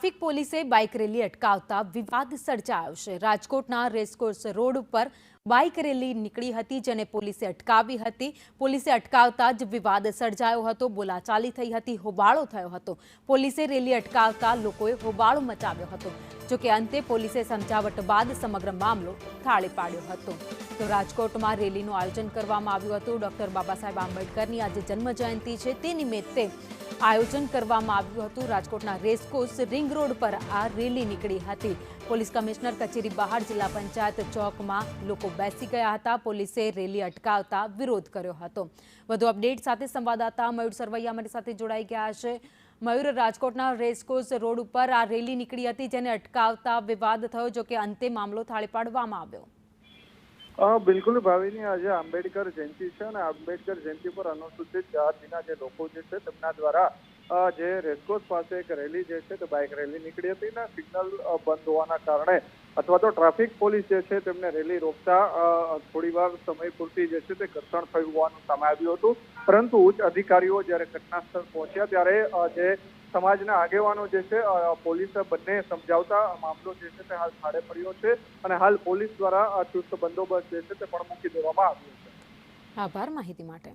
Traffic પોલીસે bike rally અટકાવતા વિવાદ સર્જાયો છે। રાજકોટના રેસકોર્સ રોડ ઉપર બાઇક રેલી નીકળી હતી, જેને પોલીસે અટકાવી હતી। પોલીસે અટકાવતા જ વિવાદ સર્જાયો હતો, બોલાચાલી થઈ હતી, હોબાળો થયો હતો। પોલીસે રેલી અટકાવતા લોકોએ હોબાળો મચાવ્યો હતો। જોકે અંતે પોલીસે સમજાવટ બાદ સમગ્ર મામલો થાળે પાડ્યો હતો। તો રાજકોટમાં રેલીનું આયોજન કરવામાં આવ્યું હતું। ડોક્ટર બાબા સાહેબ આંબેડકરની આજે જન્મજયંતિ છે, તે નિમિત્તે આયોજન કરવામાં આવ્યું હતું। રાજકોટના રેસકોર્સ રિંગ રોડ પર આ રેલી નીકળી હતી। પોલીસ કમિશનર કચેરી બહાર જિલ્લા પંચાયત ચોકમાં લોકો બેસી ગયા હતા। પોલીસે રેલી અટકાવતા વિરોધ કર્યો હતો। વધુ અપડેટ સાથે સંવાદદાતા મયુર સરવૈયા અમારી સાથે જોડાઈ ગયા છે। મયુર, રાજકોટના રેસકોર્સ રોડ ઉપર આ રેલી નીકળી હતી, જેને અટકાવતા વિવાદ થયો, જો કે અંતે મામલો થાળે પાડવામાં આવ્યો। બિલકુલ ભાવિની, આજે આંબેડકર જયંતિ છે અને આંબેડકર જયંતિ પર અનુસૂચિત જાતિના જે લોકો છે તેમના દ્વારા જે રેસકોર્સ પાસે એક રેલી જે છે તે બાઇક રેલી નીકળી હતી ને સિગ્નલ બંધ હોવાના કારણે અથવા તો ટ્રાફિક પોલીસ જે છે તેમને રેલી રોકતા થોડી વાર સમય પૂરતી જે છે તે ઘર્ષણ થયું હોવાનું સામે આવ્યું હતું। પરંતુ ઉચ્ચ અધિકારીઓ જ્યારે ઘટનાસ્થળ પહોંચ્યા ત્યારે જે સમાજના આગેવાનો જે છે પોલીસ બંને સમજાવતા મામલો જે છે તે હાલ થાળે પડ્યો છે અને હાલ પોલીસ દ્વારા ચુસ્ત બંદોબસ્ત જે છે તે પણ મૂકી દેવામાં આવ્યો છે। આભાર માહિતી માટે।